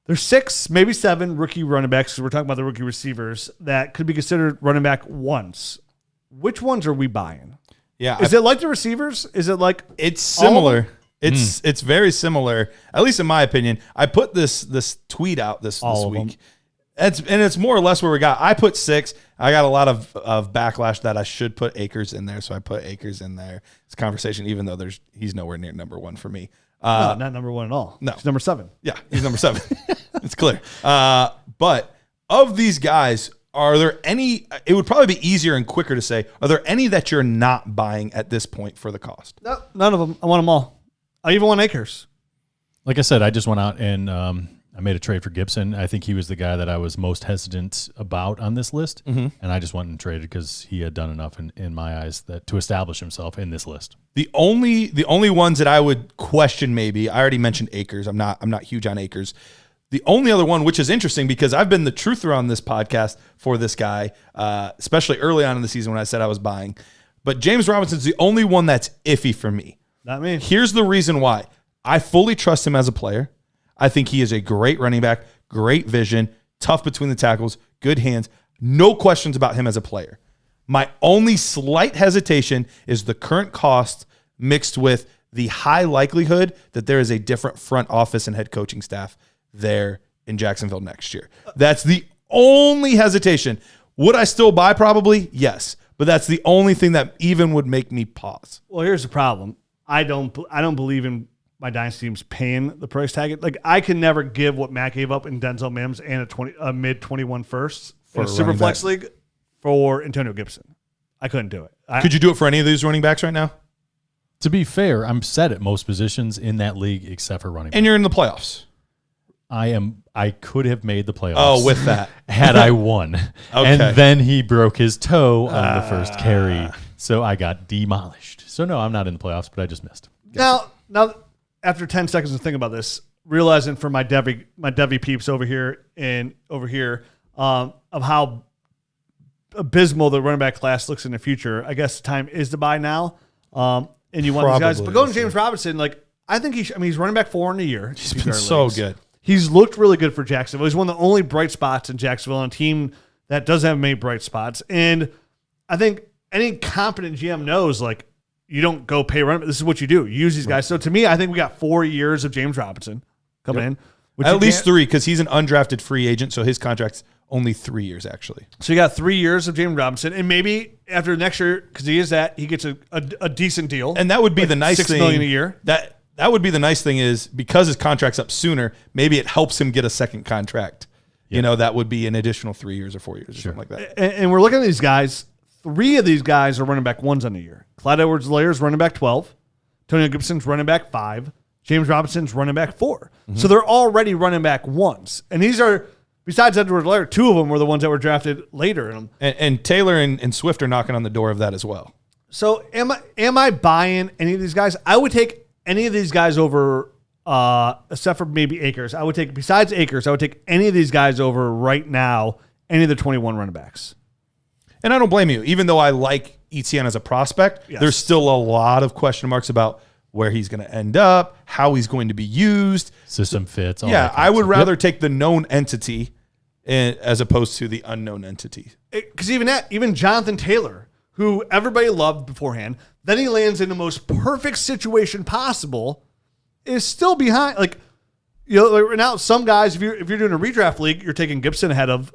There's 6, maybe 7 rookie running backs, because we're talking about the rookie receivers, that could be considered running back ones. Which ones are we buying? Yeah. Is it like the receivers? Is it like it's similar? It's very similar, at least in my opinion. I put this tweet out this week. It's more or less where we got. I put 6. I got a lot of backlash that I should put Akers in there, so I put Akers in there. It's a conversation, even though he's nowhere near number 1 for me. No, not number 1 at all. No. He's number 7. Yeah, he's number 7. It's clear. But of these guys, are there any, it would probably be easier and quicker to say, are there any that you're not buying at this point for the cost? No, none of them. I want them all. I even want Akers. Like I said, I just went out and I made a trade for Gibson. I think he was the guy that I was most hesitant about on this list. And I just went and traded because he had done enough in my eyes to establish himself in this list. The only ones that I would question, maybe, I already mentioned Akers. I'm not huge on Akers. The only other one, which is interesting because I've been the truther on this podcast for this guy, especially early on in the season when I said I was buying. But James Robinson's the only one that's iffy for me. Not me. Here's the reason why. I fully trust him as a player. I think he is a great running back, great vision, tough between the tackles, good hands. No questions about him as a player. My only slight hesitation is the current cost mixed with the high likelihood that there is a different front office and head coaching staff there in Jacksonville next year. That's the only hesitation. Would I still buy? Probably, yes. But that's the only thing that even would make me pause. Well, here's the problem. I don't believe in my dynasty teams paying the price tag. Like, I can never give what Matt gave up in Denzel Mims and a mid 21 firsts for a super flex league for Antonio Gibson. I couldn't do it. Could you do it for any of these running backs right now? To be fair, I'm set at most positions in that league except for running back. And you're in the playoffs. I could have made the playoffs. Oh, with that. Had I won. Okay. And then he broke his toe on the first carry. So I got demolished. So no, I'm not in the playoffs, but I just missed. Now, after 10 seconds to think about this, realizing for my Devy peeps over here of how abysmal the running back class looks in the future, I guess the time is to buy now. And you want these guys. But going to James Robinson, like, I think he's running back 4 in a year. He's been so good. He's looked really good for Jacksonville. He's one of the only bright spots in Jacksonville on a team that doesn't have many bright spots. And I think any competent GM knows, like, you don't go pay run. This is what you do. You use these guys. So to me, I think we got 4 years of James Robinson coming in. At least 3, because he's an undrafted free agent, so his contract's only 3 years, actually. So you got 3 years of James Robinson, and maybe after next year, because he gets a decent deal. And that would be the nice thing. $6 million a year. That would be the nice thing is because his contract's up sooner, maybe it helps him get a second contract. Yeah. You know, that would be an additional 3 years or 4 years or something like that. And we're looking at these guys. 3 of these guys are running back 1s on the year. Clyde Edwards-Helaire's running back 12. Antonio Gibson's running back 5. James Robinson's running back 4. Mm-hmm. So they're already running back 1s. And these are, besides Edwards-Helaire, 2 of them were the ones that were drafted later. And Taylor and Swift are knocking on the door of that as well. So am I buying any of these guys? I would take any of these guys over, except for maybe Akers. Besides Akers, I would take any of these guys over right now, any of the 21 running backs. And I don't blame you. Even though I like Etienne as a prospect, There's still a lot of question marks about where he's going to end up, how he's going to be used. System fits. I would rather take the known entity as opposed to the unknown entity. Because even Jonathan Taylor, who everybody loved beforehand, then he lands in the most perfect situation possible, is still behind. Like, right now, some guys, if you're doing a redraft league, you're taking Gibson ahead of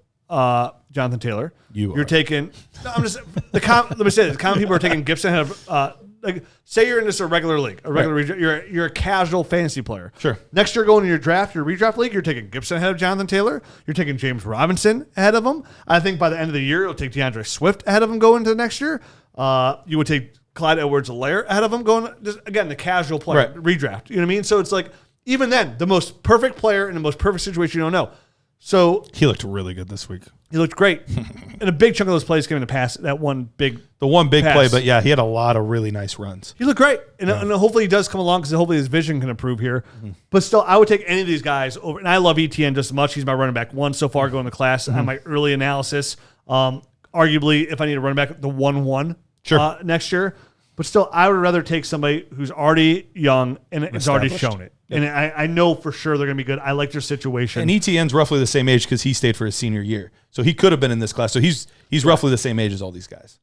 Jonathan Taylor. You're taking. No, I'm just. Let me say this: common people are taking Gibson ahead of. Like, say you're in just a regular league, you're a casual fantasy player. Sure. Next year, going to your redraft league, you're taking Gibson ahead of Jonathan Taylor. You're taking James Robinson ahead of him. I think by the end of the year, you'll take DeAndre Swift ahead of him going into the next year. You would take Clyde Edwards-Helaire ahead of him going, just, again, the casual player, redraft. You know what I mean? So it's like, even then, the most perfect player in the most perfect situation you don't know. So he looked really good this week. He looked great. And a big chunk of those plays came in the pass, the one big pass. play, but yeah, he had a lot of really nice runs. He looked great. And hopefully he does come along because hopefully his vision can improve here. Mm-hmm. But still, I would take any of these guys over. And I love ETN just as much. He's my running back 1 so far going to class. On my early analysis, arguably, if I need a running back, the 1-1 next year. But still, I would rather take somebody who's already young and has already shown it. And I know for sure they're going to be good. I like their situation. And ETN's roughly the same age because he stayed for his senior year. So he could have been in this class. So he's roughly the same age as all these guys.